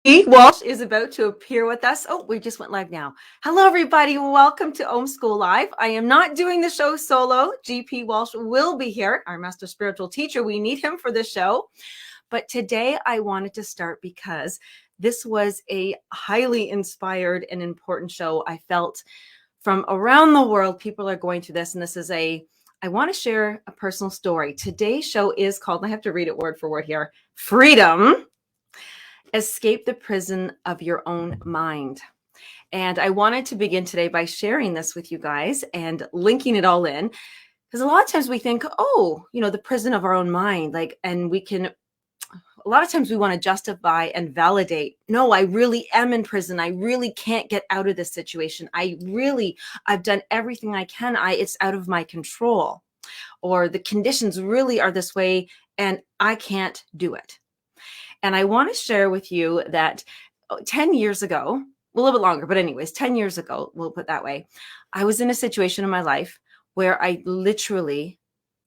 Walsh is about to appear with us. Oh, we just went live now. Hello, everybody. Welcome to Om School Live. I am not doing the show solo. GP Walsh will be here, our master spiritual teacher. We need him for the show. But today I wanted to start because this was a highly inspired and important show. I felt from around the world, people are going through this. And this is I want to share a personal story. Today's show is called, I have to read it word for word here, Freedom. Escape the prison of your own mind. And I wanted to begin today by sharing this with you guys and linking it all in. Because a lot of times we think, oh, the prison of our own mind, and a lot of times we want to justify and validate. No, I really am in prison. I really can't get out of this situation. I've done everything I can. It's out of my control. Or the conditions really are this way and I can't do it. And I want to share with you that 10 years ago, a little bit longer, but anyways, 10 years ago, we'll put it that way, I was in a situation in my life where I literally,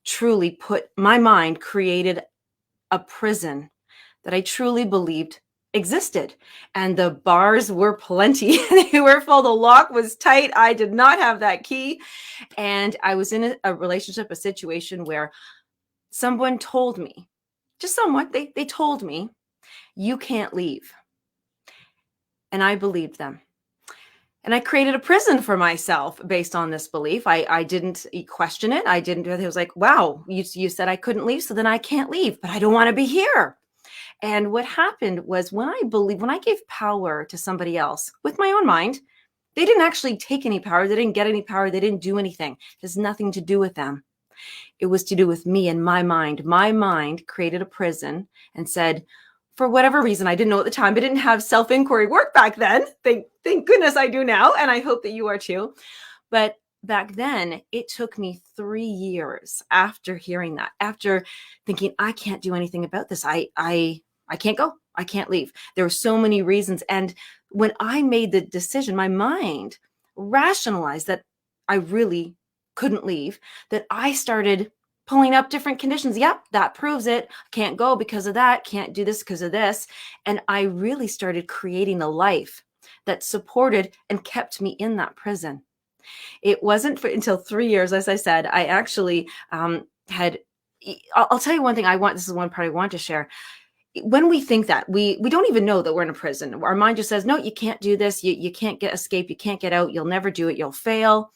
truly put my mind, created a prison that I truly believed existed. And the bars were plenty. They were full. The lock was tight. I did not have that key. And I was in a relationship, a situation where someone told me, just somewhat, they told me, you can't leave. And I believed them. And I created a prison for myself based on this belief. I didn't question it. It was like, wow, you said I couldn't leave, so then I can't leave, but I don't want to be here. And what happened was when I gave power to somebody else with my own mind, they didn't actually take any power. They didn't get any power. They didn't do anything. It has nothing to do with them. It was to do with me and my mind. My mind created a prison and said, for whatever reason, I didn't know at the time, but didn't have self-inquiry work back then. Thank goodness I do now. And I hope that you are too. But back then, it took me 3 years after hearing that, after thinking, I can't do anything about this. I can't go. I can't leave. There were so many reasons. And when I made the decision, my mind rationalized that I really couldn't leave, that I started pulling up different conditions. Yep, that proves it. Can't go because of that. Can't do this because of this. And I really started creating a life that supported and kept me in that prison. It wasn't until 3 years, as I said, I actually I'll tell you one thing this is one part I want to share. When we think that, we don't even know that we're in a prison. Our mind just says, no, you can't do this. You can't escape. You can't get out. You'll never do it. You'll fail.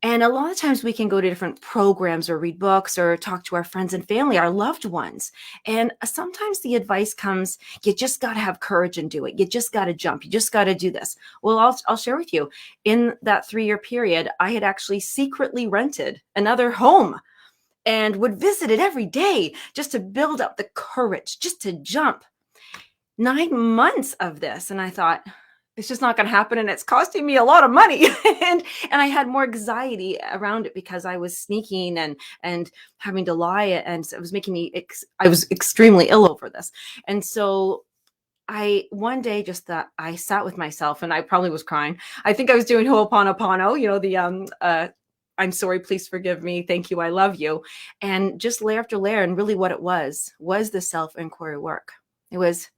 And a lot of times we can go to different programs or read books or talk to our friends and family, our loved ones. And sometimes the advice comes, you just got to have courage and do it. You just got to jump. You just got to do this. Well, I'll share with you. In that 3-year period, I had actually secretly rented another home and would visit it every day just to build up the courage, just to jump. 9 months of this. And I thought, it's just not going to happen. And it's costing me a lot of money. and I had more anxiety around it because I was sneaking and having to lie. And it was making me, I was extremely ill over this. And so one day just thought, I sat with myself and I probably was crying. I think I was doing Ho'oponopono, I'm sorry, please forgive me. Thank you. I love you. And just layer after layer. And really what it was the self-inquiry work. It was,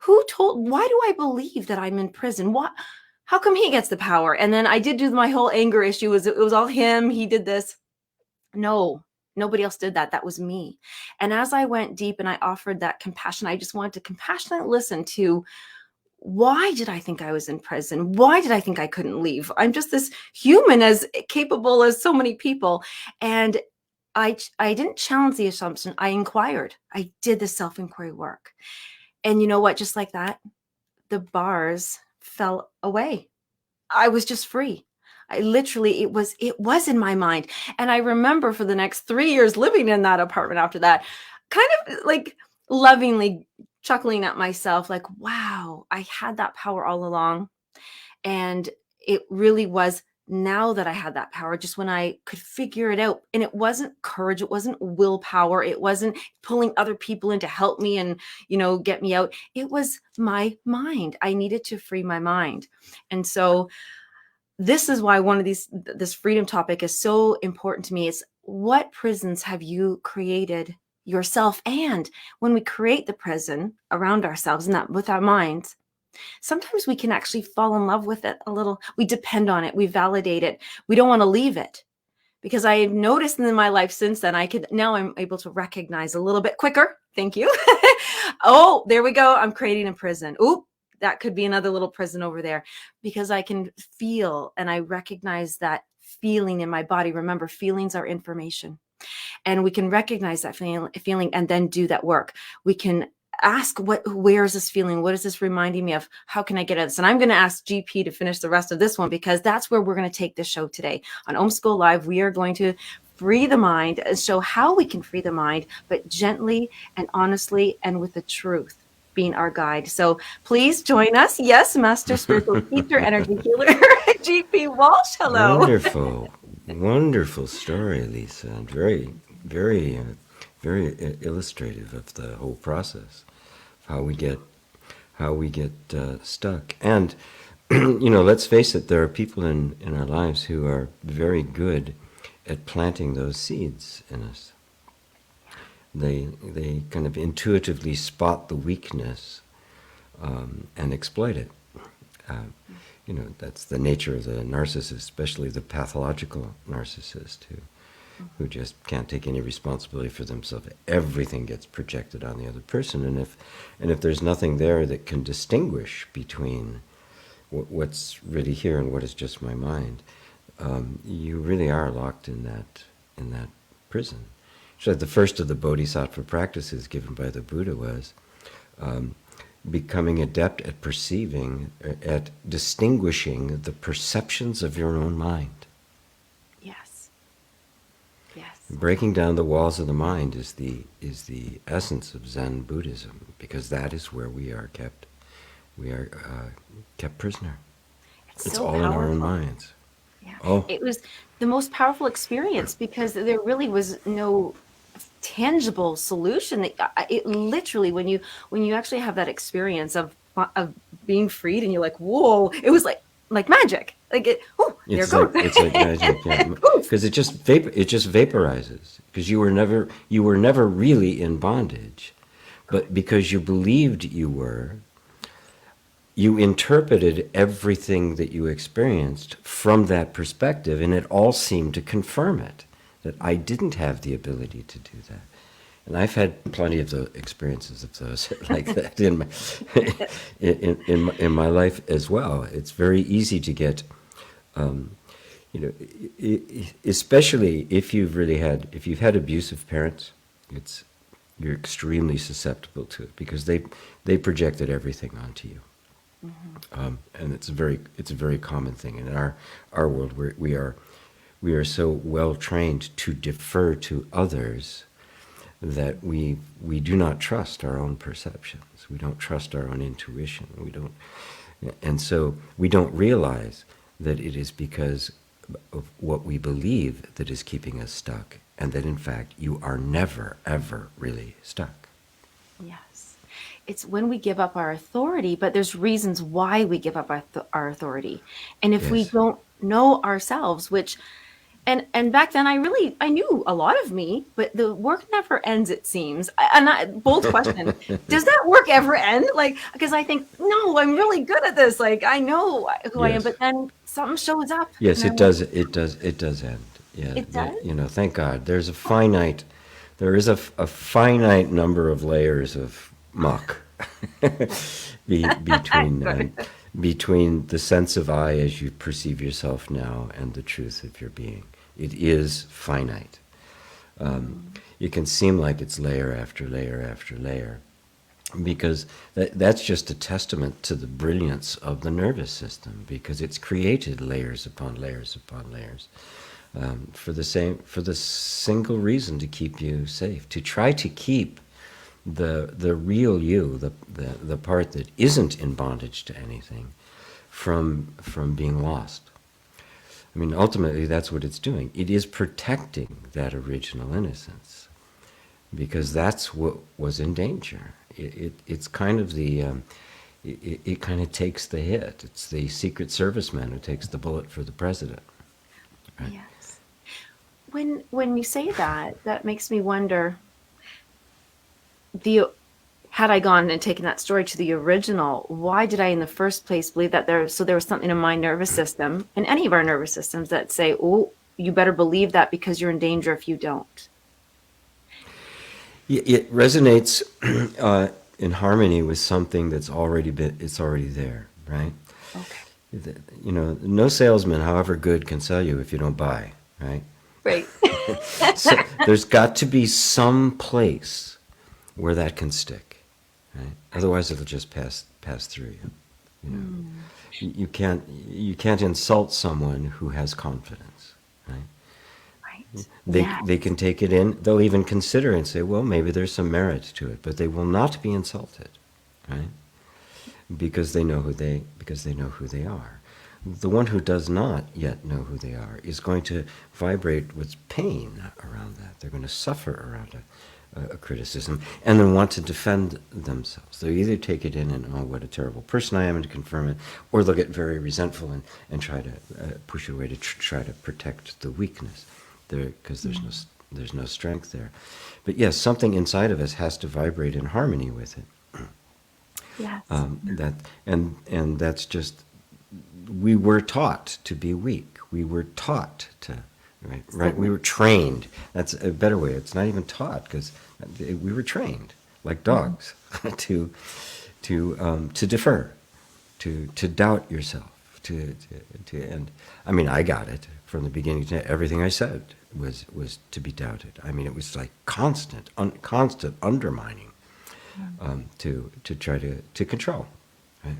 why do I believe that I'm in prison? How come he gets the power? And then I did do my whole anger issue. It was all him. He did this. No, nobody else did that. That was me. And as I went deep and I offered that compassion, I just wanted to compassionately listen to, why did I think I was in prison? Why did I think I couldn't leave? I'm just this human, as capable as so many people. And I didn't challenge the assumption. I inquired. I did the self-inquiry work. And you know what? Just like that, the bars fell away. I was just free. It was in my mind. And I remember for the next 3 years living in that apartment after that, kind of like lovingly chuckling at myself, like, wow, I had that power all along. And it really was now that I had that power, just when I could figure it out. And it wasn't courage. It wasn't willpower. It wasn't pulling other people in to help me and, get me out. It was my mind. I needed to free my mind. And so this is why this freedom topic is so important to me. It's, what prisons have you created yourself. And when we create the prison around ourselves and that with our minds, sometimes we can actually fall in love with it a little. We depend on it. We validate it. We don't want to leave it. Because I've noticed in my life since then, now I'm able to recognize a little bit quicker. Thank you. Oh, there we go. I'm creating a prison. Oop, that could be another little prison over there, because I can feel and I recognize that feeling in my body. Remember, feelings are information, and we can recognize that feeling and then do that work. We can ask, where is this feeling? What is this reminding me of? How can I get at this? And I'm going to ask GP to finish the rest of this one, because that's where we're going to take this show today. On Homeschool Live, we are going to free the mind and show how we can free the mind, but gently and honestly and with the truth being our guide. So please join us. Yes, Master Spiritual Teacher, Energy Healer, GP Walsh. Hello. Wonderful, wonderful story, Lisa, and very, very, very illustrative of the whole process, of how we get stuck. And let's face it, there are people in our lives who are very good at planting those seeds in us. They kind of intuitively spot the weakness and exploit it. That's the nature of the narcissist, especially the pathological narcissist who just can't take any responsibility for themselves. Everything gets projected on the other person, and if there's nothing there that can distinguish between what's really here and what is just my mind, you really are locked in that prison. So the first of the bodhisattva practices given by the Buddha was becoming adept at perceiving, at distinguishing the perceptions of your own mind. Yes. Yes. Breaking down the walls of the mind is the essence of Zen Buddhism, because that is where we are kept. We are kept prisoner. It's so all powerful. In our own minds. Yeah. Oh. It was the most powerful experience, because there really was no tangible solution. It literally, when you actually have that experience of being freed, and you're like, whoa, it was like magic. Like there it goes. It's like magic, yeah. Because it just vaporizes. Because you were never really in bondage, but because you believed you were, you interpreted everything that you experienced from that perspective, and it all seemed to confirm it, that I didn't have the ability to do that. And I've had plenty of the experiences of those like that in my life as well. It's very easy to get, especially if you've had abusive parents, you're extremely susceptible to it, because they projected everything onto you. Mm-hmm. And it's a very common thing in our world, where we are so well trained to defer to others that we do not trust our own perceptions. We don't trust our own intuition. And so we don't realize that it is because of what we believe that is keeping us stuck, and that in fact you are never ever really stuck. Yes. It's when we give up our authority, but there's reasons why we give up our authority. And if we don't know ourselves, which, and back then I knew a lot of me, but the work never ends, it seems. Bold question, does that work ever end? Like, because I think, no, I'm really good at this. Like, I know who I am, but then something shows up. Yes, it does end. Yeah, it does? Thank God. There is a finite number of layers of muck between the sense of I as you perceive yourself now and the truth of your being. It is finite. It can seem like it's layer after layer after layer, because that's just a testament to the brilliance of the nervous system, because it's created layers upon layers upon layers. For the single reason to keep you safe, to try to keep the real you, the part that isn't in bondage to anything, from being lost. I mean, ultimately, that's what it's doing. It is protecting that original innocence, because that's what was in danger. It's kind of it kind of takes the hit. It's the Secret Serviceman who takes the bullet for the president. Right? Yes. When you say that makes me wonder, the had I gone and taken that story to the original, why did I in the first place believe that there was something in my nervous system, in any of our nervous systems, that say, oh, you better believe that because you're in danger if you don't. It resonates in harmony with something that's already there, right? Okay. You know, no salesman, however good, can sell you if you don't buy, right? Right. So there's got to be some place where that can stick, right? Otherwise, it'll just pass through you. You know, you can't insult someone who has confidence, right? Right. They can take it in. They'll even consider and say, well, maybe there's some merit to it, but they will not be insulted, right? Because they know who they are. The one who does not yet know who they are is going to vibrate with pain around that. They're going to suffer around a criticism and then want to defend themselves. They'll either take it in and, oh, what a terrible person I am, and confirm it, or they'll get very resentful and try to push it away to try to protect the weakness, because there's no strength there. But yes, something inside of us has to vibrate in harmony with it. Yes. And that's just, we were taught to be weak. We were taught to, right? We were trained. That's a better way. It's not even taught, because we were trained like dogs to defer, to doubt yourself, and I mean, I got it from the beginning. Everything I said was to be doubted. I mean, it was like constant undermining. To try to control, right?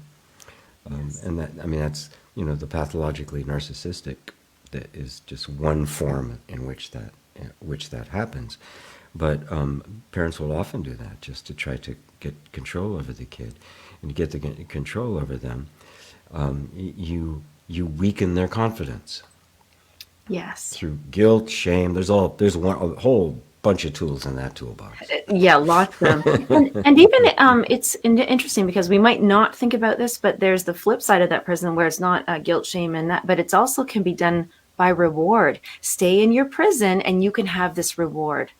And that, I mean, that's, you know, the pathologically narcissistic, that is just one form in which that happens. But parents will often do that just to try to get control over the kid, and to get the control over them, you weaken their confidence. Yes. Through guilt, shame. There's a whole bunch of tools in that toolbox. Yeah, lots of them. And even it's interesting because we might not think about this, but there's the flip side of that prison where it's not guilt, shame, and that, but it's also can be done by reward. Stay in your prison and you can have this reward.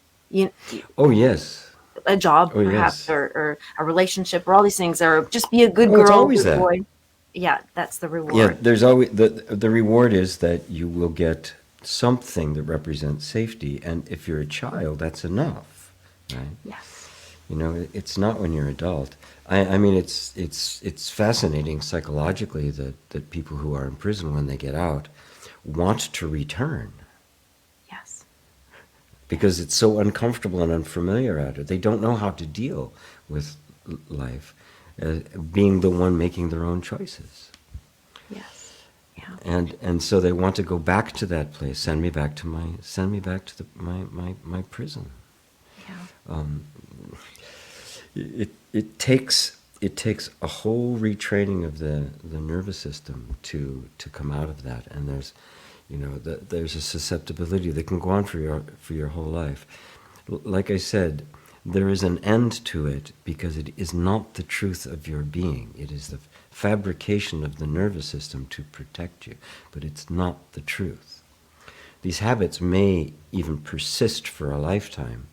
Oh, yes. A job, perhaps, yes. or a relationship, or all these things, or just be a good It's girl, always good that. boy. Yeah, that's the reward. Yeah, there's always the reward is that you will get something that represents safety, and if you're a child, that's enough, right? Yes. You know, it's not when you're an adult. I mean, it's fascinating psychologically that people who are in prison, when they get out, want to return. Yes. Because it's so uncomfortable and unfamiliar out there. They don't know how to deal with life, being the one making their own choices. Yes. Yeah. And so they want to go back to that place. Send me back to my prison. Yeah. It takes a whole retraining of the nervous system to come out of that. And there's a susceptibility that can go on for your whole life. Like I said, there is an end to it because it is not the truth of your being. It is the fabrication of the nervous system to protect you, but it's not the truth. These habits may even persist for a lifetime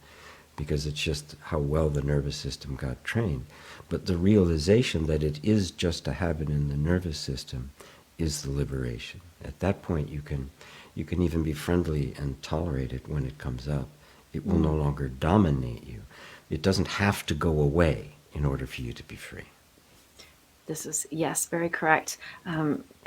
because it's just how well the nervous system got trained. But the realization that it is just a habit in the nervous system is the liberation. At that point, you can even be friendly and tolerate it when it comes up. It will no longer dominate you. It doesn't have to go away in order for you to be free. This is, yes, very correct.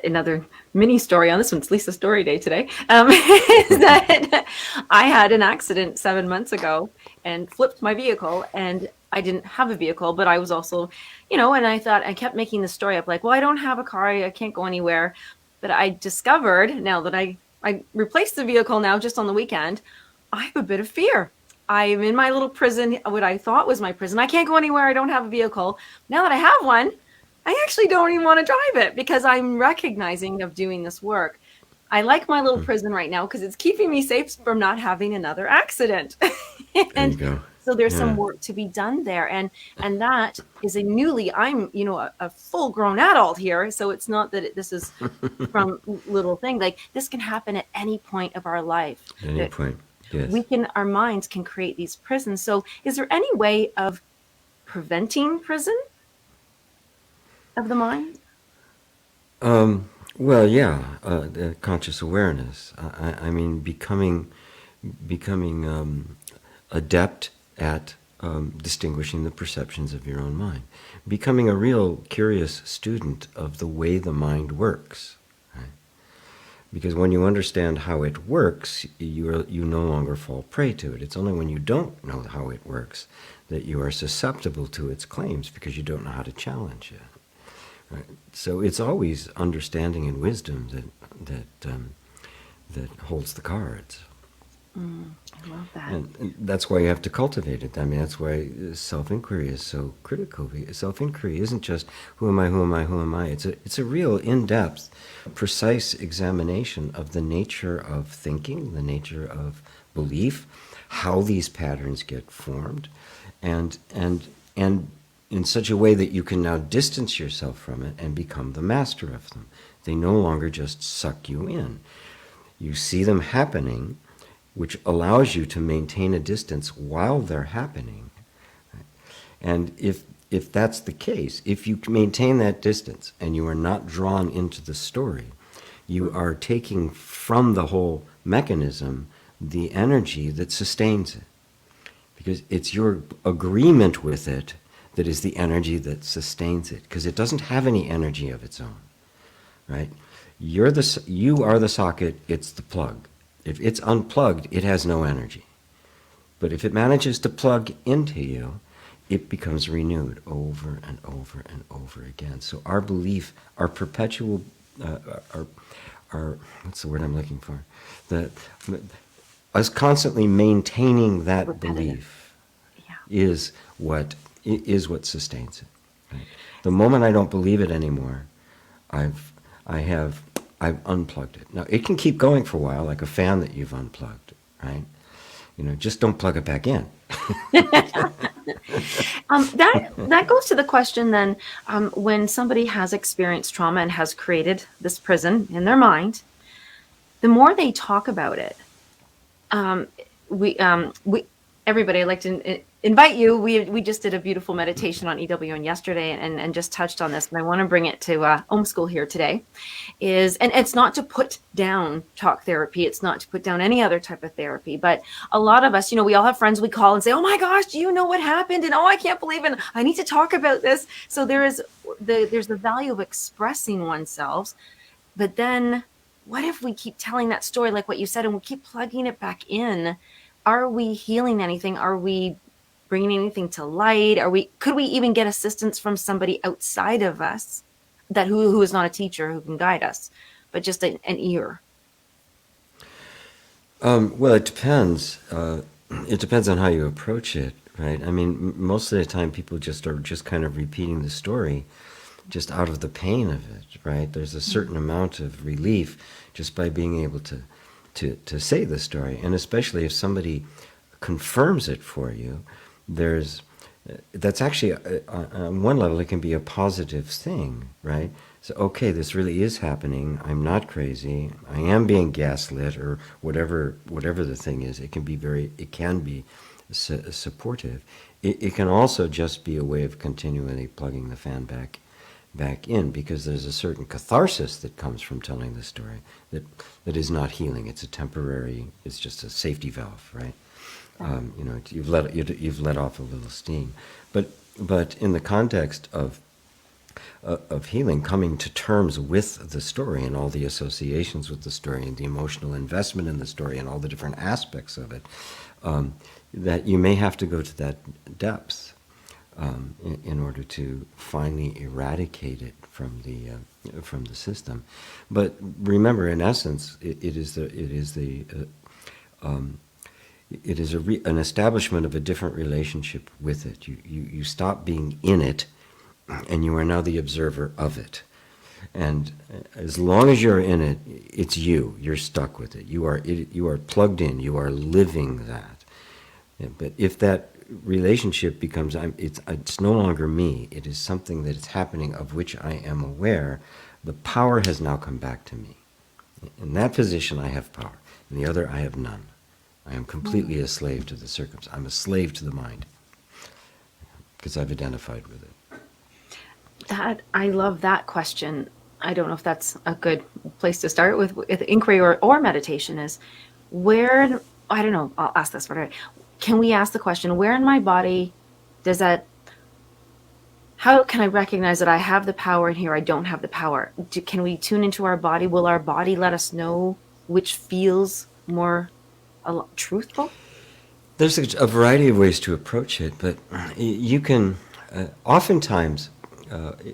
Another mini story on this one, it's Lisa's story day today, is that I had an accident 7 months ago and flipped my vehicle, and I didn't have a vehicle, but I was also, and I thought, I kept making the story up like, well, I don't have a car, I can't go anywhere. But I discovered now that I replaced the vehicle now just on the weekend, I have a bit of fear. I'm in my little prison, what I thought was my prison. I can't go anywhere, I don't have a vehicle. Now that I have one, I actually don't even want to drive it because I'm recognizing of doing this work. I like my little prison right now because it's keeping me safe from not having another accident. There you go. So there's some work to be done there. And that is I'm, a full grown adult here. So it's not that this is from little thing. Like this can happen at any point of our life. Any point, yes. Our minds can create these prisons. So is there any way of preventing prison of the mind? Well, yeah, the conscious awareness. I mean, becoming adept at distinguishing the perceptions of your own mind, becoming a real curious student of the way the mind works. Right? Because when you understand how it works, you no longer fall prey to it. It's only when you don't know how it works that you are susceptible to its claims because you don't know how to challenge it. Right. So it's always understanding and wisdom that holds the cards. I love that. And that's why you have to cultivate it. I mean, that's why self-inquiry is so critical. Self-inquiry isn't just who am I, who am I, who am I. It's a real in-depth, precise examination of the nature of thinking, the nature of belief, how these patterns get formed, and in such a way that you can now distance yourself from it and become the master of them. They no longer just suck you in. You see them happening, which allows you to maintain a distance while they're happening. And if that's the case, if you maintain that distance and you are not drawn into the story, you are taking from the whole mechanism the energy that sustains it. Because it's your agreement with it that is the energy that sustains it, because it doesn't have any energy of its own, right? You are the socket, it's the plug. If it's unplugged, it has no energy. But if it manages to plug into you, it becomes renewed over and over and over again. So our belief, our perpetual, our what's the word I'm looking for? Us constantly maintaining that Repetitive. belief is what sustains it. Right? The moment I don't believe it anymore, I've unplugged it. Now it can keep going for a while, like a fan that you've unplugged, right? Just don't plug it back in. That goes to the question then, when somebody has experienced trauma and has created this prison in their mind, the more they talk about it, everybody, I'd like to invite you. We just did a beautiful meditation on EWN yesterday and just touched on this, and I want to bring it to Homeschool here today. And it's not to put down talk therapy. It's not to put down any other type of therapy. But a lot of us, we all have friends we call and say, oh my gosh, do you know what happened? And oh, I can't believe it. I need to talk about this. So there's the value of expressing oneself. But then what if we keep telling that story like what you said and we keep plugging it back in? Are we healing anything? Are we bringing anything to light? Could we even get assistance from somebody outside of us who is not a teacher who can guide us, but just an ear? Well, it depends. It depends on how you approach it, right? I mean, most of the time people are just kind of repeating the story just out of the pain of it, right? There's a certain amount of relief just by being able to say the story, and especially if somebody confirms it for you, that's actually on one level it can be a positive thing, right? So okay, this really is happening. I'm not crazy. I am being gaslit, or whatever the thing is. It can be supportive. It can also just be a way of continually plugging the fan back in, because there's a certain catharsis that comes from telling the story that is not healing. It's it's just a safety valve, right? You've let off a little steam, but in the context of healing, coming to terms with the story and all the associations with the story and the emotional investment in the story and all the different aspects of it, that you may have to go to that depth in order to finally eradicate it from the system. But remember, in essence, it is an establishment of a different relationship with it. You stop being in it, and you are now the observer of it. And as long as you're in it, it's you. You're stuck with it. You are plugged in. You are living that. But if that relationship becomes, it's no longer me. It is something that is happening of which I am aware. The power has now come back to me. In that position, I have power. In the other, I have none. I am completely a slave to the circumstance. I'm a slave to the mind. because I've identified with it. That I love that question. I don't know if that's a good place to start with inquiry or meditation is where, I don't know, I'll ask this for can we ask the question, where in my body does that, how can I recognize that I have the power and here I don't have the power? Can we tune into our body? Will our body let us know which feels more truthful? There's a variety of ways to approach it, but you can oftentimes,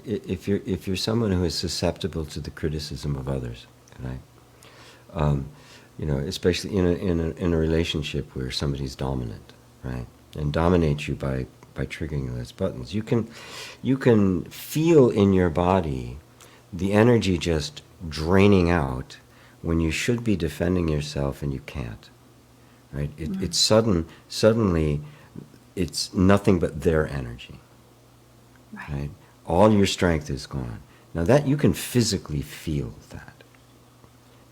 if you're someone who is susceptible to the criticism of others, right? Especially in a relationship where somebody's dominant, right, and dominates you by triggering those buttons, you can feel in your body the energy just draining out when you should be defending yourself and you can't. Right? It's suddenly it's nothing but their energy. Right? All your strength is gone. Now that you can physically feel that.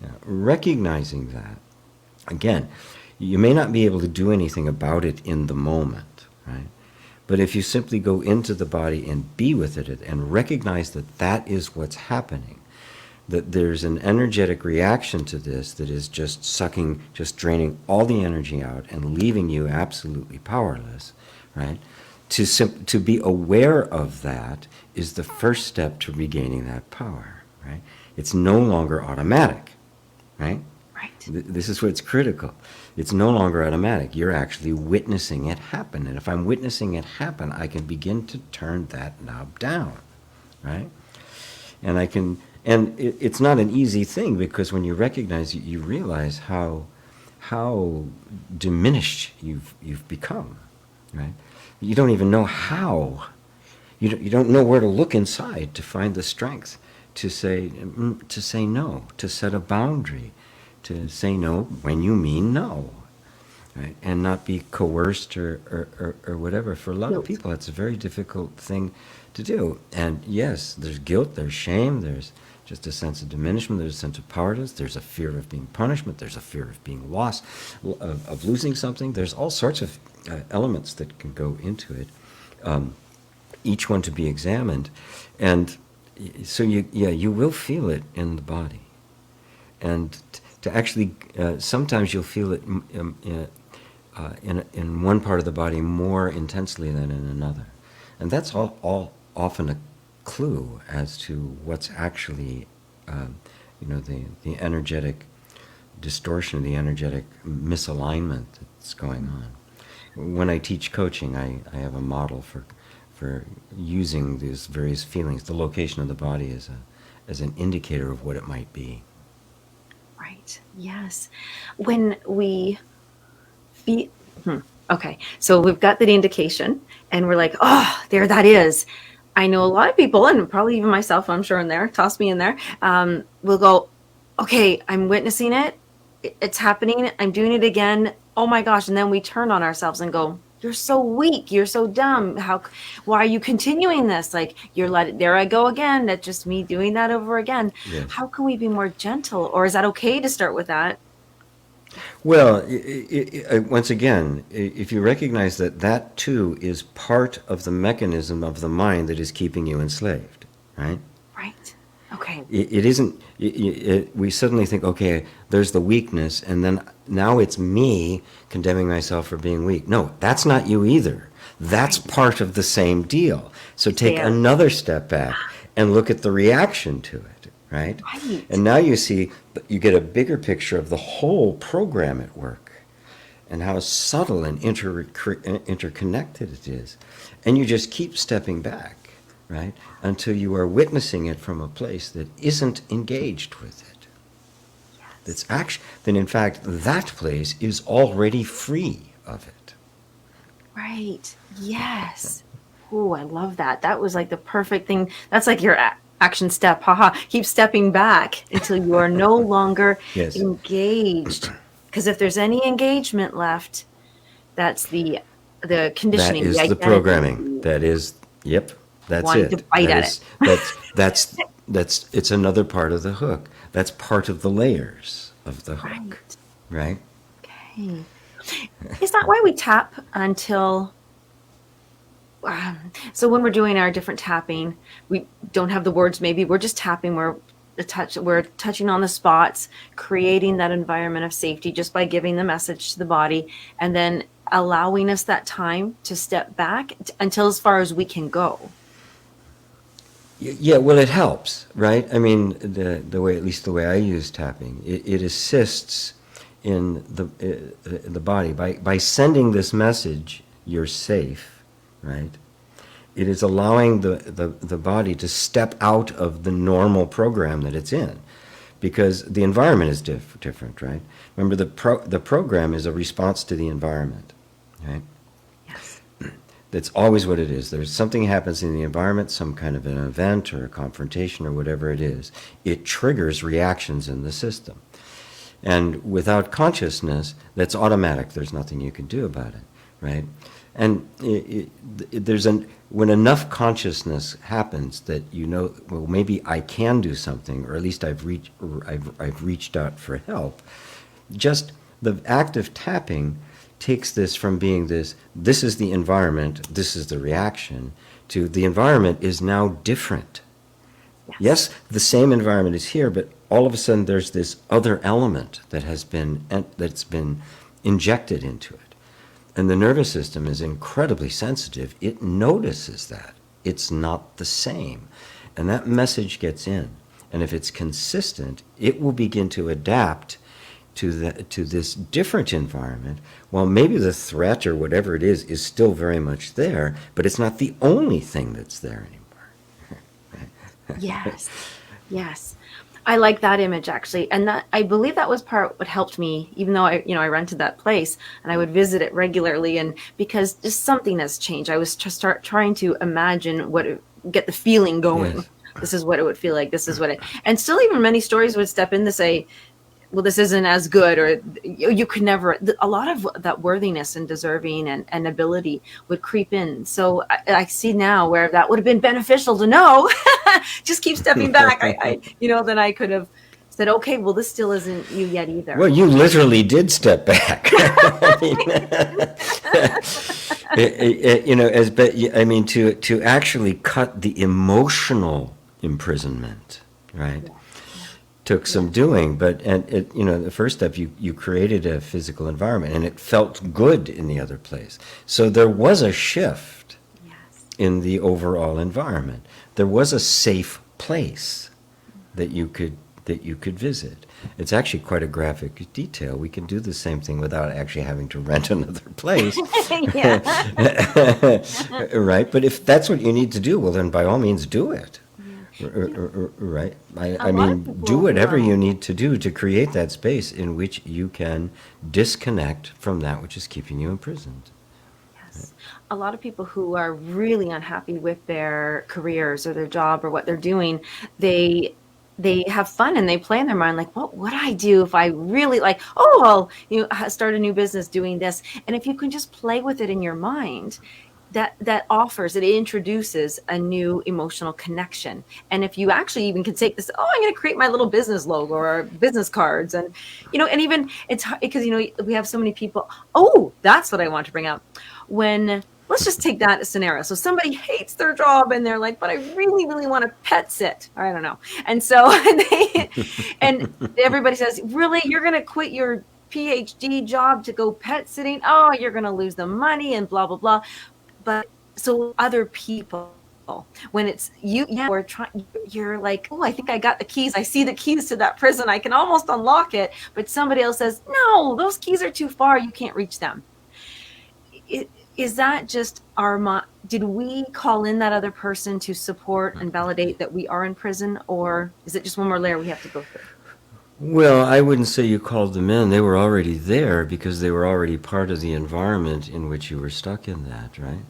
Now, recognizing that, again, you may not be able to do anything about it in the moment, right? But if you simply go into the body and be with it and recognize that that is what's happening, that there's an energetic reaction to this that is just draining all the energy out and leaving you absolutely powerless, right? To be aware of that is the first step to regaining that power, right? It's no longer automatic, right? Right. This is what's critical. It's no longer automatic. You're actually witnessing it happen. And if I'm witnessing it happen, I can begin to turn that knob down, right? And it's not an easy thing, because when you recognize it, you realize how diminished you've become, right? You don't even know how. You don't know where to look inside to find the strength to say no, to set a boundary, to say no when you mean no, right? And not be coerced or whatever. For a lot of people, it's a very difficult thing to do. And yes, there's guilt, there's shame, there's just a sense of diminishment, there's a sense of powerlessness, there's a fear of being punishment, there's a fear of being lost, of losing something. There's all sorts of elements that can go into it, each one to be examined. And so you will feel it in the body. And to actually, sometimes you'll feel it in one part of the body more intensely than in another. And that's all often a clue as to what's actually, the energetic distortion, the energetic misalignment that's going on. When I teach coaching, I have a model for using these various feelings. The location of the body as an indicator of what it might be. Right. Yes. When we feel, okay, so we've got the indication, and we're like, oh, there that is. I know a lot of people, and probably even myself, I'm sure in there, toss me in there, will go, okay, I'm witnessing it. It's happening. I'm doing it again. Oh my gosh. And then we turn on ourselves and go, you're so weak. You're so dumb. Why are you continuing this? Like, there I go again. That's just me doing that over again. Yes. How can we be more gentle? Or is that okay to start with that? Well, once again, if you recognize that too is part of the mechanism of the mind that is keeping you enslaved, right? Right. Okay. It isn't, we suddenly think, okay, there's the weakness, and then now it's me condemning myself for being weak. No, that's not you either. That's part of the same deal. So take another step back and look at the reaction to it, right? Right. And now you get a bigger picture of the whole program at work and how subtle and interconnected it is. And you just keep stepping back, right, until you are witnessing it from a place that isn't engaged with it. Yes. Then in fact, that place is already free of it. Right. Yes. Oh, I love that. That was like the perfect thing. That's like your action step. Haha. Keep stepping back until you are no longer engaged. Because if there's any engagement left, that's the conditioning. That is the programming. That is, yep, that's wanting it. To bite that at is, it. That's it's another part of the hook. That's part of the layers of the hook. Right? Okay. Is that why we tap until So when we're doing our different tapping, we don't have the words. Maybe we're just tapping. We're touching on the spots, creating that environment of safety just by giving the message to the body, and then allowing us that time to step back until as far as we can go. Yeah, well, it helps, right? I mean, the way, at least the way I use tapping, it assists in the body by sending this message, you're safe, right? It is allowing the body to step out of the normal program that it's in, because the environment is different, right? Remember, the program is a response to the environment, right? Yes. That's always what it is. There's something happens in the environment, some kind of an event or a confrontation or whatever it is. It triggers reactions in the system. And without consciousness, that's automatic. There's nothing you can do about it, right? And when enough consciousness happens that you know, well, maybe I can do something, or at least I've reached out for help. Just the act of tapping takes this from being this is the environment, this is the reaction, to the environment is now different. Yes, the same environment is here, but all of a sudden there's this other element that's been injected into it. And the nervous system is incredibly sensitive. It notices that. It's not the same. And that message gets in. And if it's consistent, it will begin to adapt to this different environment. While maybe the threat or whatever it is still very much there, but it's not the only thing that's there anymore. Yes. Yes. I like that image, actually. And that, I believe that was part what helped me, even though I rented that place and I would visit it regularly. And because just something has changed, I was just trying to imagine get the feeling going. Yes. This is what it would feel like. This is what and still even many stories would step in to say, well, this isn't as good, or you could never, a lot of that worthiness and deserving and ability would creep in. So I see now where that would have been beneficial to know. Just keep stepping back. Then I could have said, okay, well, this still isn't you yet either. Well, you literally did step back. To actually cut the emotional imprisonment, right? Yeah. Took some doing, but the first step, you created a physical environment, and it felt good in the other place. So there was a shift in the overall environment. There was a safe place that you could visit. It's actually quite a graphic detail. We can do the same thing without actually having to rent another place. Right? But if that's what you need to do, well, then by all means do it. Right? I mean, do whatever you need to do to create that space in which you can disconnect from that which is keeping you imprisoned. Yes. A lot of people who are really unhappy with their careers or their job or what they're doing, they have fun and they play in their mind like, what would I do if I really start a new business doing this? And if you can just play with it in your mind, that offers, it introduces a new emotional connection. And if you actually even can take this, I'm going to create my little business logo or business cards. And, and even it's because, we have so many people. Oh, that's what I want to bring up. Let's just take that scenario. So somebody hates their job and they're like, but I really, really want to pet sit. I don't know. And so and everybody says, really, you're going to quit your PhD job to go pet sitting? Oh, you're going to lose the money and blah, blah, blah. But so other people, when it's you're like, oh, I think I got the keys. I see the keys to that prison. I can almost unlock it. But somebody else says, no, those keys are too far. You can't reach them. Is that just did we call in that other person to support and validate that we are in prison? Or is it just one more layer we have to go through? Well, I wouldn't say you called them in. They were already there because they were already part of the environment in which you were stuck in that, right?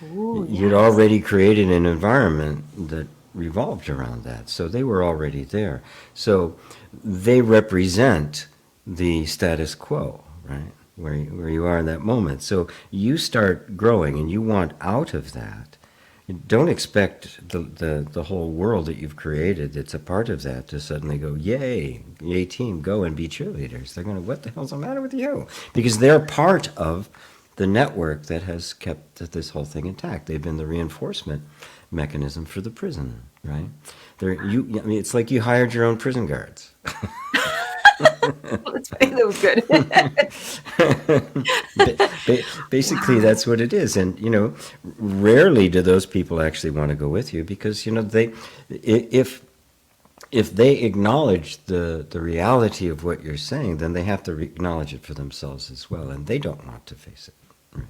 Ooh, you'd already created an environment that revolved around that. So they were already there. So they represent the status quo, right? Where you are in that moment. So you start growing and you want out of that. Don't expect the whole world that you've created that's a part of that to suddenly go, yay team, go and be cheerleaders. They're going to, what the hell's the matter with you? Because they're part of the network that has kept this whole thing intact. They've been the reinforcement mechanism for the prison, right? I mean, it's like you hired your own prison guards. That's funny. That was good. Basically, that's what it is. And, rarely do those people actually want to go with you because, if they acknowledge the reality of what you're saying, then they have to acknowledge it for themselves as well. And they don't want to face it. Right?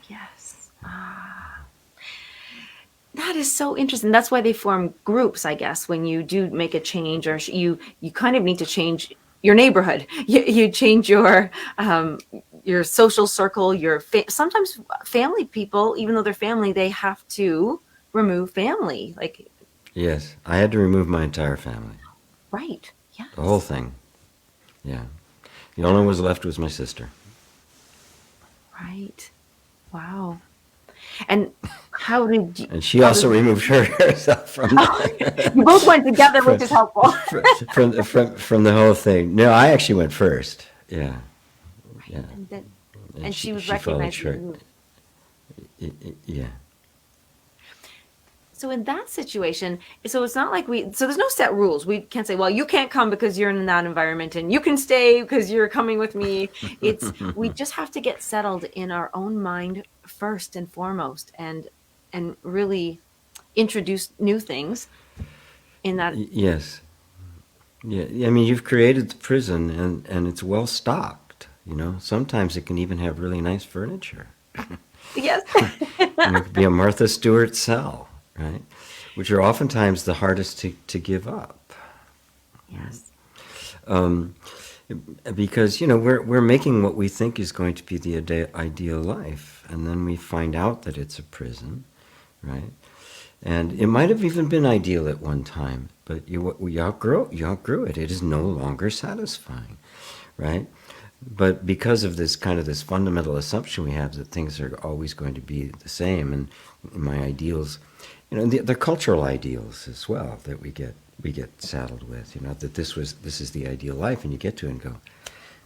Yes. That is so interesting. That's why they form groups, I guess, when you do make a change, or you kind of need to change your neighborhood. You change your social circle, sometimes family people, even though they're family, they have to remove family. Like, yes, I had to remove my entire family. Right. Yes. The whole thing. Yeah. The only one was left was my sister. Right. Wow. And how did you... And she also removed herself from... You both went together, which is helpful. from the whole thing. No, I actually went first. Yeah. Right. Yeah. And she was recognizing... Yeah. So in that situation, so it's not like so there's no set rules. We can't say, well, you can't come because you're in that environment, and you can stay because you're coming with me. We just have to get settled in our own mind first and foremost, and really introduce new things in that. Yes. Yeah. I mean, you've created the prison, and it's well stocked. Sometimes it can even have really nice furniture. Yes. It could be a Martha Stewart cell. Right, which are oftentimes the hardest to give up. Yes. Because we're making what we think is going to be the ideal life, and then we find out that it's a prison, right? And it might have even been ideal at one time, but you outgrew it. It is no longer satisfying, right? But because of this fundamental assumption we have that things are always going to be the same, and my ideals. The cultural ideals as well that we get saddled with. That this is the ideal life, and you get to it and go,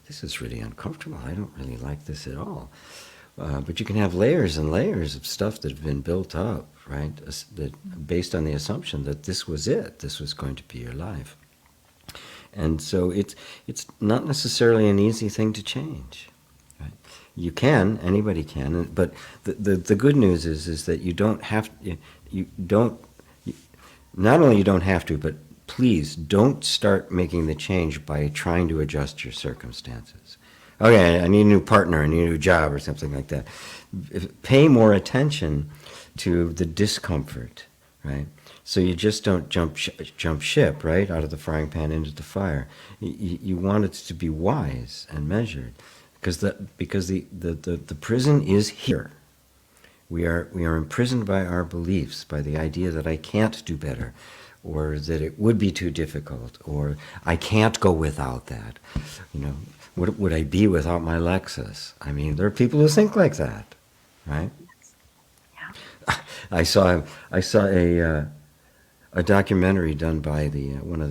this is really uncomfortable. I don't really like this at all. But you can have layers and layers of stuff that have been built up, right? That based on the assumption that this was it. This was going to be your life. And so it's not necessarily an easy thing to change. Right? You can, anybody can, but the good news is that you don't have. Not only you don't have to, but please don't start making the change by trying to adjust your circumstances. Okay, I need a new partner, I need a new job, or something like that. Pay more attention to the discomfort, right? So you just don't jump ship, right, out of the frying pan into the fire. You want it to be wise and measured, because the prison is here. We are imprisoned by our beliefs, by the idea that I can't do better, or that it would be too difficult, or I can't go without that. What would I be without my Lexus? I mean, there are people who think like that, right? Yeah. I saw a documentary done by one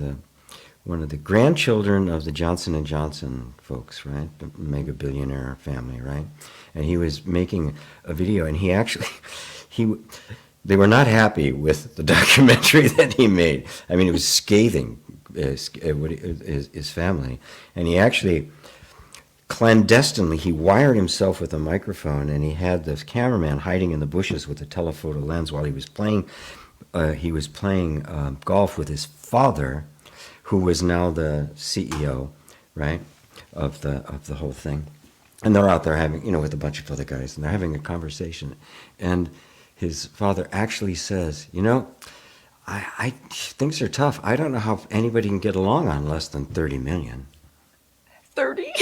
of the grandchildren of the Johnson & Johnson folks, right? The mega billionaire family, right? And he was making a video, and they were not happy with the documentary that he made. I mean, it was scathing, his family. And he actually, clandestinely, he wired himself with a microphone, and he had this cameraman hiding in the bushes with a telephoto lens while he was playing golf with his father, who was now the CEO, right, of the whole thing. And they're out there having, with a bunch of other guys, and they're having a conversation. And his father actually says, I things are tough. I don't know how anybody can get along on less than 30 million. 30?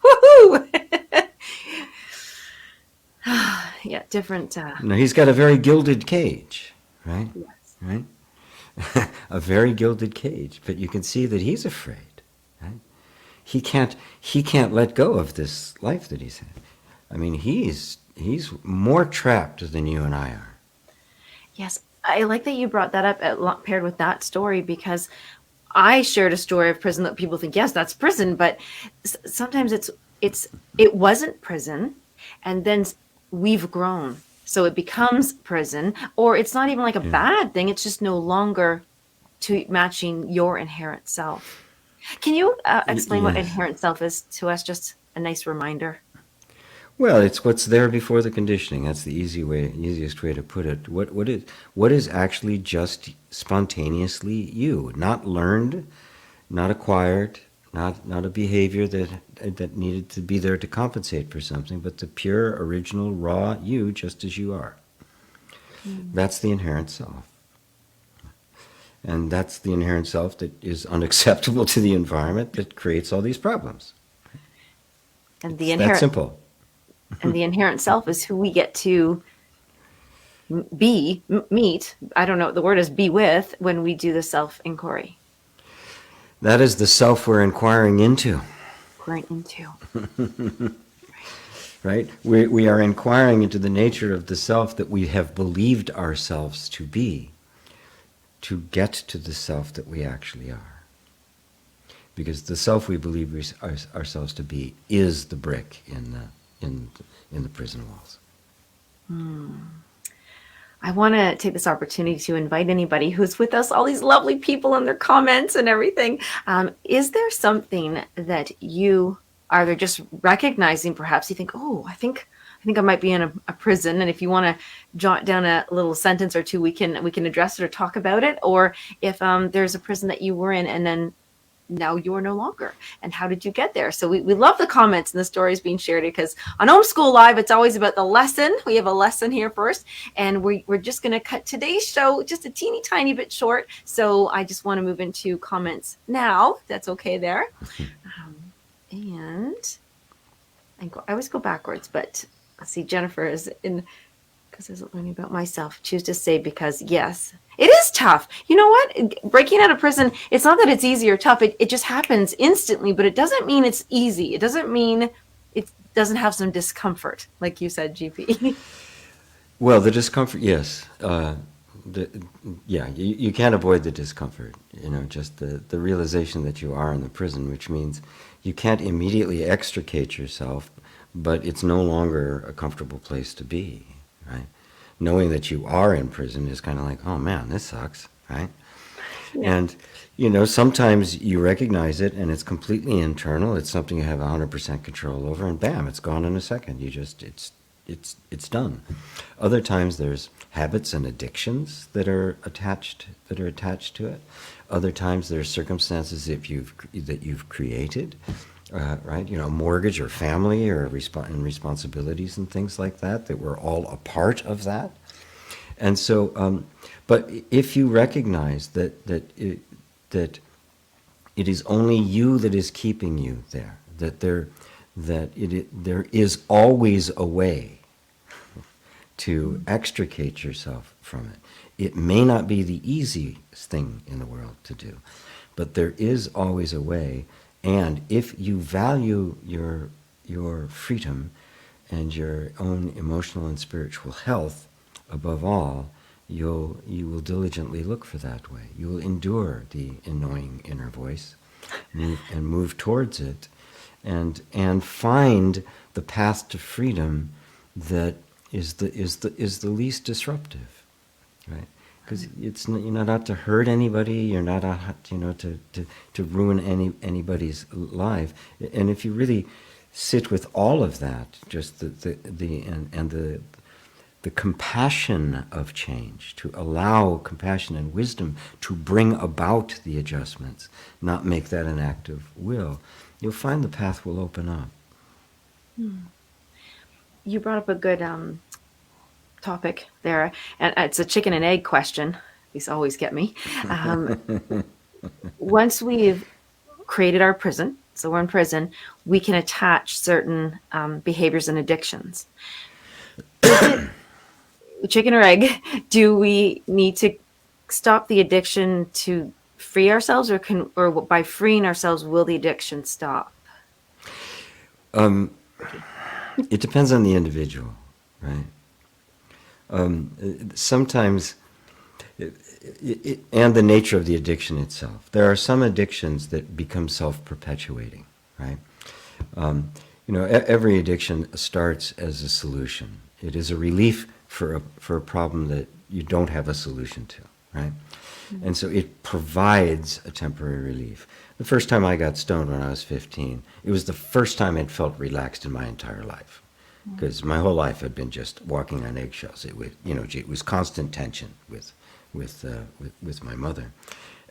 Woohoo! Yeah, different. No, he's got a very gilded cage, right? Yes. Right? A very gilded cage. But you can see that he's afraid, right? He can't let go of this life that he's had. I mean, he's more trapped than you and I are. Yes, I like that you brought that up paired with that story, because I shared a story of prison that people think, yes, that's prison, but sometimes it wasn't prison. and then we've grown. So it becomes prison, or it's not even like a bad thing. It's just no longer to matching your inherent self. Can you explain what Yes. inherent self is to us? Just a nice reminder. Well, it's what's there before the conditioning. That's the easiest way to put it. What is actually just spontaneously you, not learned, not acquired, not a behavior that needed to be there to compensate for something, but the pure, original, raw you, just as you are. That's the inherent self. And that's the inherent self that is unacceptable to the environment that creates all these problems. And It's that simple. And the inherent self is who we get to meet. I don't know, the word is be with when we do the self-inquiry. That is the self we're inquiring into. Inquiring into. Right? We are inquiring into the nature of the self that we have believed ourselves to be, to get to the self that we actually are. Because the self we believe ourselves to be is the brick in the prison walls. I want to take this opportunity to invite anybody who's with us, all these lovely people and their comments and everything. Is there something that you are there just recognizing? Perhaps you think, oh, I think I might be in a prison, and if you want to jot down a little sentence or two, we can address it or talk about it. Or if there's a prison that you were in and then now you're no longer, and how did you get there? So we love the comments and the stories being shared, because on Homeschool Live, it's always about the lesson. We have a lesson here first, and we're just going to cut today's show just a teeny tiny bit short. So I just want to move into comments now. That's okay there. And I always go backwards, but let's see, Jennifer is in, because I was learning about myself. Choose to say, because yes, it is tough. You know what? Breaking out of prison, it's not that it's easy or tough. It just happens instantly, but it doesn't mean it's easy. It doesn't mean it doesn't have some discomfort, like you said, GP. Well, the discomfort, yes. You can't avoid the discomfort. Just the realization that you are in the prison, which means you can't immediately extricate yourself, but it's no longer a comfortable place to be, right? Knowing that you are in prison is kind of like, oh man, this sucks, right? Yeah. And, sometimes you recognize it and it's completely internal. It's something you have 100% control over, and bam, it's gone in a second. It's done. Other times there's habits and addictions that are attached to it. Other times there's circumstances that you've created, right? A mortgage or family or and responsibilities and things like that were all a part of that. And so, but if you recognize that it is only you that is keeping you there, that there is always a way to extricate yourself from it. It may not be the easiest thing in the world to do, but there is always a way. And if you value your freedom and your own emotional and spiritual health above all, you will diligently look for that way. You will endure the annoying inner voice, and move towards it, and find the path to freedom that is the least disruptive, right? Because you're not out to hurt anybody. You're not out, to ruin anybody's life. And if you really sit with all of that, just the compassion of change, to allow compassion and wisdom to bring about the adjustments, not make that an act of will, you'll find the path will open up. You brought up a good topic there, and it's a chicken and egg question. These always get me. Once we've created our prison, so we're in prison, we can attach certain behaviors and addictions. Chicken or egg, do we need to stop the addiction to free ourselves, or by freeing ourselves, will the addiction stop? It depends on the individual, right? Sometimes, and the nature of the addiction itself. There are some addictions that become self-perpetuating, right? Every addiction starts as a solution. It is a relief for a problem that you don't have a solution to, right? Mm-hmm. And so it provides a temporary relief. The first time I got stoned when I was 15, it was the first time I'd felt relaxed in my entire life. Because my whole life had been just walking on eggshells. It was constant tension with my mother.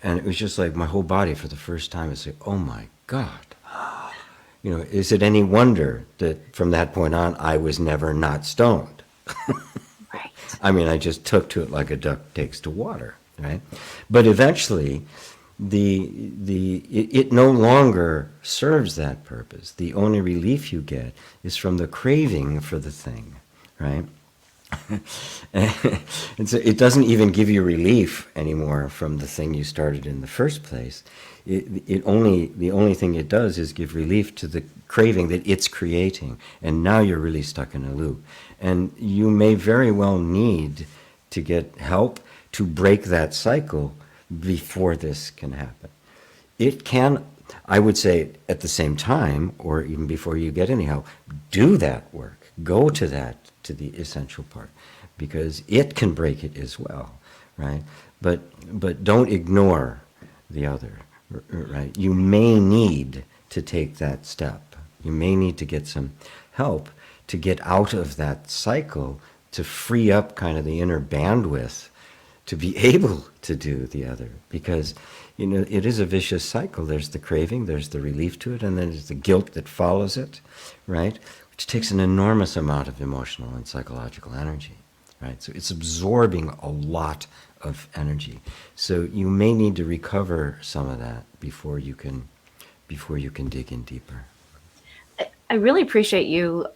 And it was just like my whole body for the first time was like, oh my God. Is it any wonder that from that point on, I was never not stoned? Right. I mean, I just took to it like a duck takes to water, right? But eventually, it no longer serves that purpose. The only relief you get is from the craving for the thing, right? And so it doesn't even give you relief anymore from the thing you started in the first place. The only thing it does is give relief to the craving that it's creating, and now you're really stuck in a loop. And you may very well need to get help to break that cycle before this can happen. It can, I would say, at the same time, or even before you get any help, do that work. Go to the essential part, because it can break it as well, right? But don't ignore the other, right? You may need to take that step. You may need to get some help to get out of that cycle, to free up kind of the inner bandwidth to be able to do the other, because it is a vicious cycle. There's the craving, there's the relief to it, and then there's the guilt that follows it, right? Which takes an enormous amount of emotional and psychological energy, right? So it's absorbing a lot of energy. So you may need to recover some of that before you can dig in deeper. I really appreciate you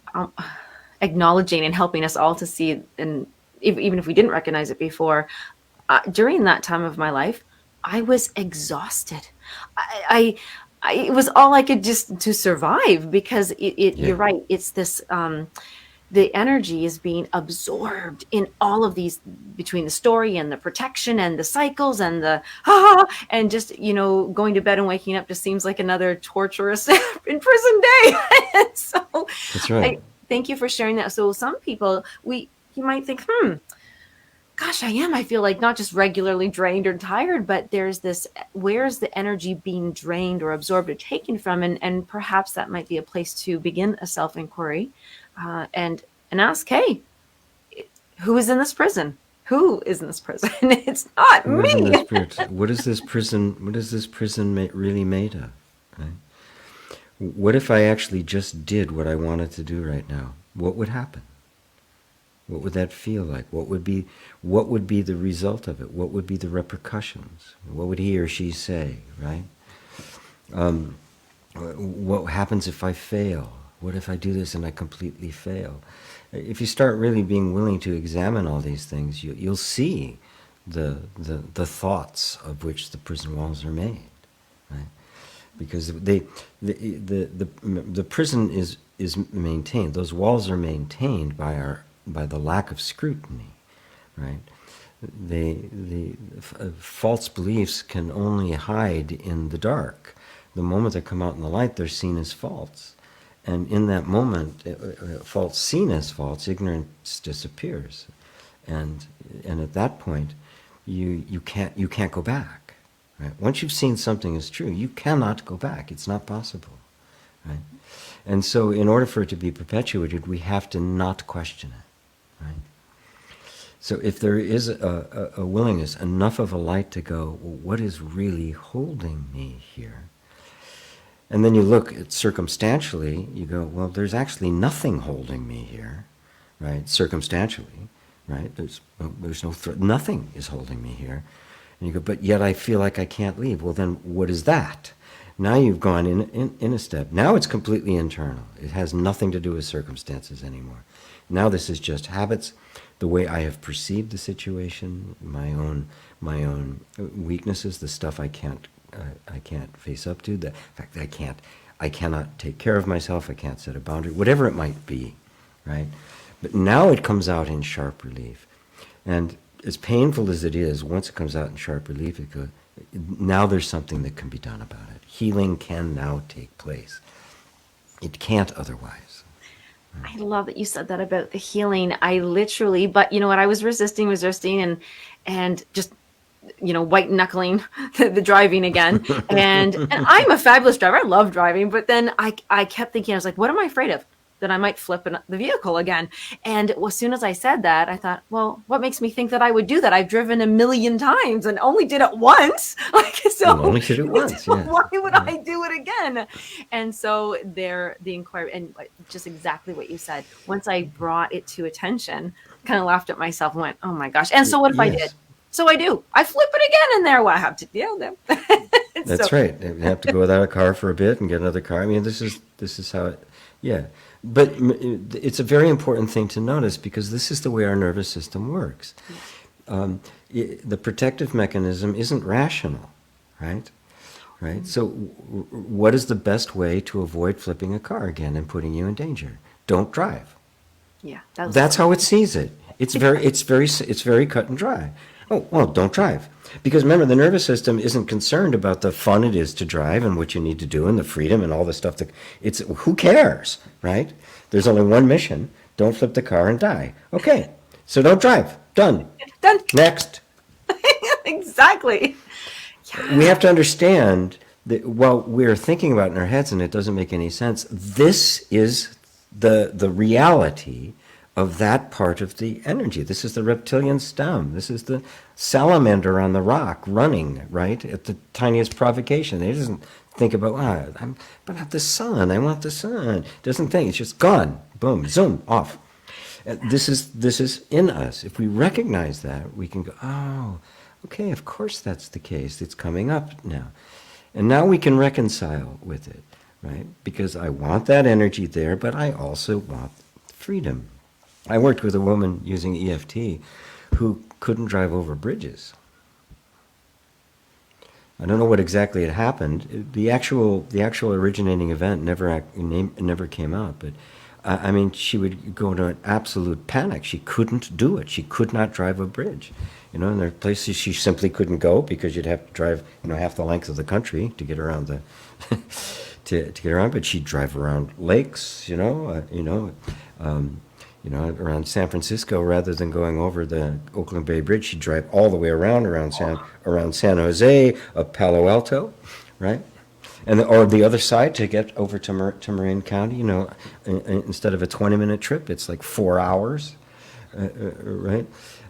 acknowledging and helping us all to see, and even if we didn't recognize it before, during that time of my life, I was exhausted. It was all I could just to survive, because you're right. It's this, the energy is being absorbed in all of these, between the story and the protection and the cycles and the and just, going to bed and waking up just seems like another torturous in prison day. And so that's right. Thank you for sharing that. So some people, you might think, gosh, I feel like not just regularly drained or tired, but there's this, where's the energy being drained or absorbed or taken from? And perhaps that might be a place to begin a self-inquiry and ask, hey, who is in this prison? Who is in this prison? It's not me. What is this prison really made of? Right? What if I actually just did what I wanted to do right now? What would happen? What would that feel like? What would be the result of it? What would be the repercussions? What would he or she say, right? What happens if I fail? What if I do this and I completely fail? If you start really being willing to examine all these things, you'll see the thoughts of which the prison walls are made, right? Because the prison is maintained. Those walls are maintained by the lack of scrutiny, right? The false beliefs can only hide in the dark. The moment they come out in the light, they're seen as false. And in that moment, false seen as false, ignorance disappears. And at that point, you can't go back. Right? Once you've seen something as true, you cannot go back. It's not possible. Right? And so in order for it to be perpetuated, we have to not question it. Right? So if there is a willingness, enough of a light to go, well, what is really holding me here? And then you look at circumstantially, you go, well, there's actually nothing holding me here, right? Circumstantially, right? There's no nothing is holding me here. And you go, but yet I feel like I can't leave. Well, then what is that? Now you've gone in a step. Now it's completely internal. It has nothing to do with circumstances anymore. Now this is just habits, the way I have perceived the situation, my own weaknesses, the stuff I can't face up to, the fact that I cannot take care of myself, I can't set a boundary, whatever it might be, right? But now it comes out in sharp relief. And as painful as it is, once it comes out in sharp relief, now there's something that can be done about it. Healing can now take place. It can't otherwise. I love that you said that about the healing. I literally, but you know what? I was resisting, and just white knuckling the driving again. And I'm a fabulous driver. I love driving, but then I kept thinking, I was like, what am I afraid of? That I might flip the vehicle again. And as soon as I said that, I thought, well, what makes me think that I would do that? I've driven a million times and only did it once. Like, so You only did it once. Yeah. why would I do it again? And so the inquiry, and just exactly what you said, once I brought it to attention, kind of laughed at myself and went, oh my gosh. And so what if I did? So I do. I flip it again in there. Well, I have to deal with them. That's right. You have to go without a car for a bit and get another car. I mean, this is how it. Yeah, but it's a very important thing to notice because this is the way our nervous system works. The protective mechanism isn't rational, right? Right. So, what is the best way to avoid flipping a car again and putting you in danger? Don't drive. Yeah, that's how it sees it. It's very cut and dry. Oh, well, don't drive. Because remember, the nervous system isn't concerned about the fun it is to drive and what you need to do and the freedom and all the stuff it's who cares, right? There's only one mission. Don't flip the car and die. Okay. So don't drive. Done. Done. Next. Exactly. Yeah. We have to understand that while we're thinking about it in our heads and it doesn't make any sense, this is the reality of that part of the energy. This is the reptilian stem. This is the salamander on the rock running, right, at the tiniest provocation. It doesn't think about, but the sun, I want the sun. It doesn't think, it's just gone. Boom, zoom, off. This is in us. If we recognize that, we can go, oh, okay, of course that's the case. It's coming up now. And now we can reconcile with it, right? Because I want that energy there, but I also want freedom. I worked with a woman using EFT who couldn't drive over bridges. I don't know what exactly had happened. The actual originating event never came out, but I mean, she would go into an absolute panic. She couldn't do it. She could not drive a bridge. And there are places she simply couldn't go because you'd have to drive, half the length of the country to get around the to get around. But she'd drive around lakes, around San Francisco, rather than going over the Oakland Bay Bridge, she'd drive all the way around San Jose, up Palo Alto, right? Or the other side to get over to Marin County. Instead of a 20-minute trip, it's like 4 hours, right?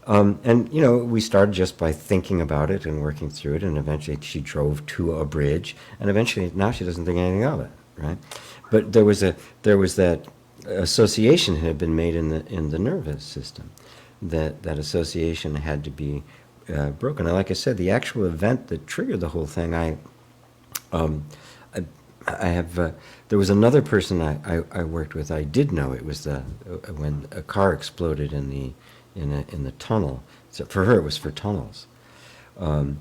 We started just by thinking about it and working through it, and eventually she drove to a bridge, and eventually now she doesn't think anything of it, right? But there was that association had been made in the nervous system. That association had to be broken. And like I said, the actual event that triggered the whole thing, there was another person I worked with. I did know it was when a car exploded in the tunnel. So for her, it was for tunnels, and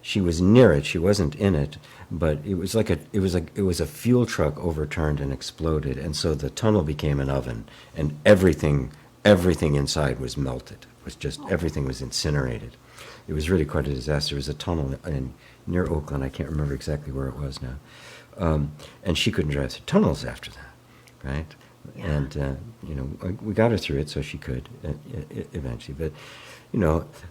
she was near it. She wasn't in it. But it was a fuel truck overturned and exploded, and so the tunnel became an oven, and everything inside was melted. It was just everything was incinerated. It was really quite a disaster. It was a tunnel near Oakland. I can't remember exactly where it was now, and she couldn't drive through tunnels after that, right? Yeah. And we got her through it so she could eventually, but.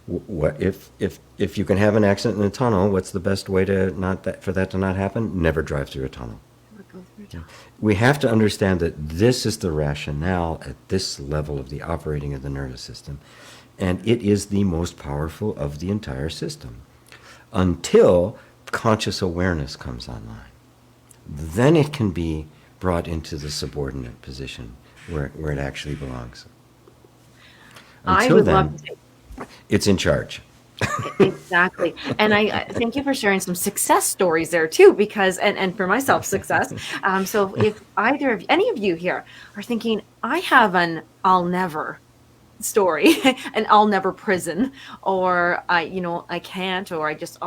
What if you can have an accident in a tunnel? What's the best way for that to not happen? Never drive through a tunnel. Never go through a tunnel. We have to understand that this is the rationale at this level of the operating of the nervous system, and it is the most powerful of the entire system until conscious awareness comes online. Then it can be brought into the subordinate position where it actually belongs. Until then, it's in charge. Exactly. And I thank you for sharing some success stories there too, because, and for myself, success. So if any of you here are thinking, I have an I'll never story, an I'll never prison, or I can't, or I just,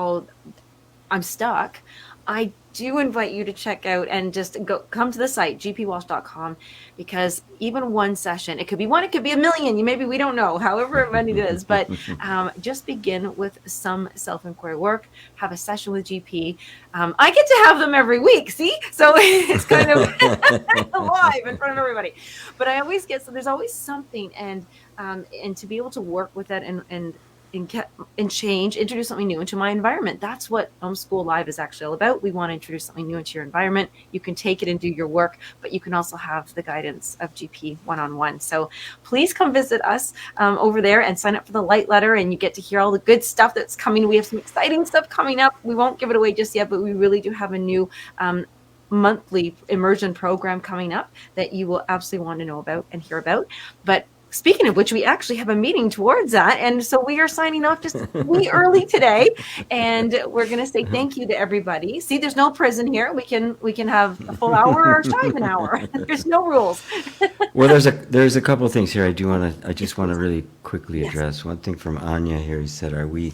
I'm stuck, I do invite you to check out and just come to the site, gpwalsh.com, because even one session, it could be one, it could be a million, maybe we don't know, however many it is, but just begin with some self-inquiry work, have a session with GP. I get to have them every week, see? So it's kind of live in front of everybody. But I always get, so there's always something, and to be able to work with that and change, introduce something new into my environment. That's what Homeschool Live is actually all about. We want to introduce something new into your environment. You can take it and do your work, but you can also have the guidance of GP one-on-one. So please come visit us over there and sign up for the light letter, and you get to hear all the good stuff that's coming. We have some exciting stuff coming up. We won't give it away just yet, but we really do have a new monthly immersion program coming up that you will absolutely want to know about and hear about. But speaking of which, we actually have a meeting towards that. And so we are signing off just wee early today. And we're going to say thank you to everybody. See, there's no prison here. We can have a full hour or shy of an hour. There's no rules. Well, there's a couple of things here I just want to really quickly address. Yes. One thing from Anya here, he said, are we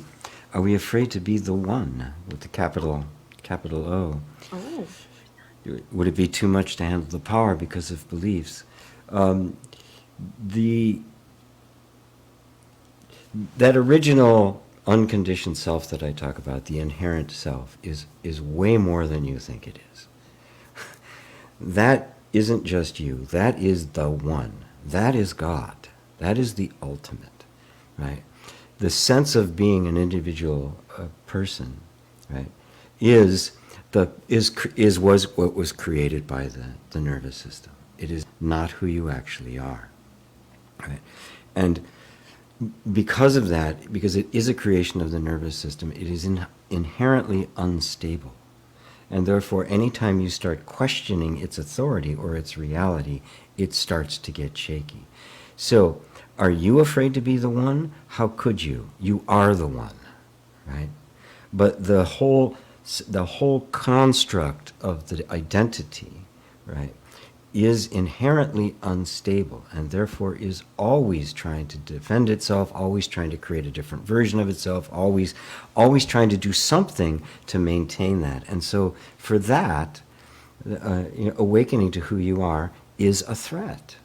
afraid to be the one with the capital O? Oh. Would it be too much to handle the power because of beliefs? That original unconditioned self that I talk about, the inherent self, is way more than you think it is. That isn't just you. That is the one. That is God. That is the ultimate, right? The sense of being an individual person, right, was what was created by the nervous system. It is not who you actually are. Right? And because of that, because it is a creation of the nervous system, it is inherently unstable. And therefore, anytime you start questioning its authority or its reality, it starts to get shaky. So, are you afraid to be the one? How could you? You are the one, right? But the whole construct of the identity, right, is inherently unstable, and therefore is always trying to defend itself, always trying to create a different version of itself, always trying to do something to maintain that. And so for that, awakening to who you are is a threat,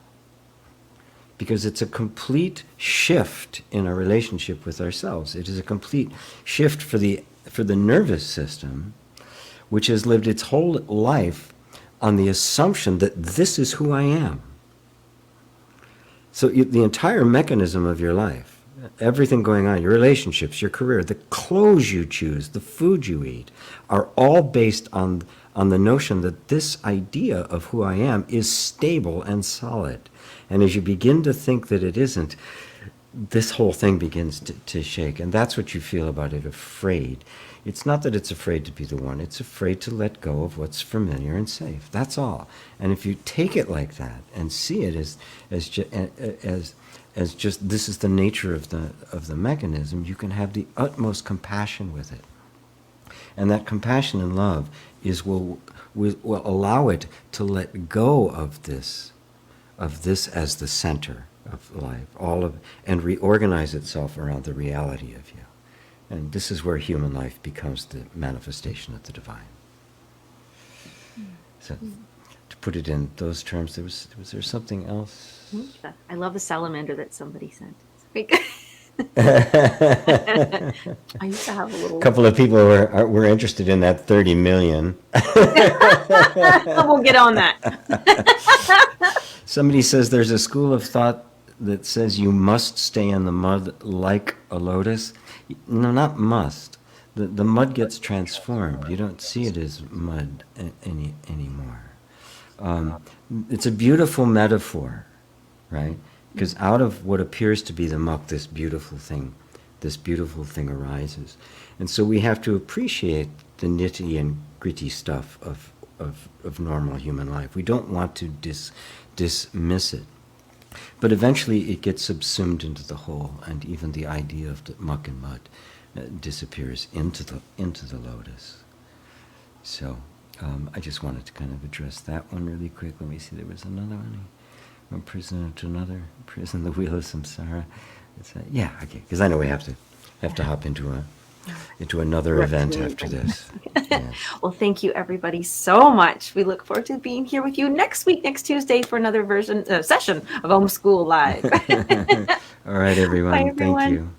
because it's a complete shift in our relationship with ourselves. It is a complete shift for the nervous system, which has lived its whole life on the assumption that this is who I am. So the entire mechanism of your life, everything going on, your relationships, your career, the clothes you choose, the food you eat, are all based on the notion that this idea of who I am is stable and solid. And as you begin to think that it isn't, this whole thing begins to shake. And that's what you feel about it, afraid. It's not that it's afraid to be the one. It's afraid to let go of what's familiar and safe. That's all. And if you take it like that and see it as just this is the nature of the mechanism, you can have the utmost compassion with it. And that compassion and love will allow it to let go of this as the center of life, and reorganize itself around the reality of you. And this is where human life becomes the manifestation of the divine. So, to put it in those terms, was there something else? I love the salamander that somebody sent. I used to have a little. A couple of people were interested in that 30 million. We'll get on that. Somebody says there's a school of thought that says you must stay in the mud like a lotus. No, not must. The mud gets transformed. You don't see it as mud anymore. It's a beautiful metaphor, right? Because out of what appears to be the muck, this beautiful thing arises. And so we have to appreciate the nitty and gritty stuff of normal human life. We don't want to dismiss it. But eventually it gets subsumed into the whole, and even the idea of the muck and mud disappears into the lotus. So I just wanted to kind of address that one really quick. Let me see, there was another one. From prisoner to another, prison, the wheel of samsara. Yeah, okay, because I know we have to hop into into another event after this. Yes. Well, thank you everybody so much. We look forward to being here with you next week, next Tuesday, for another session of Homeschool Live. All right, everyone. Bye, everyone. Thank you.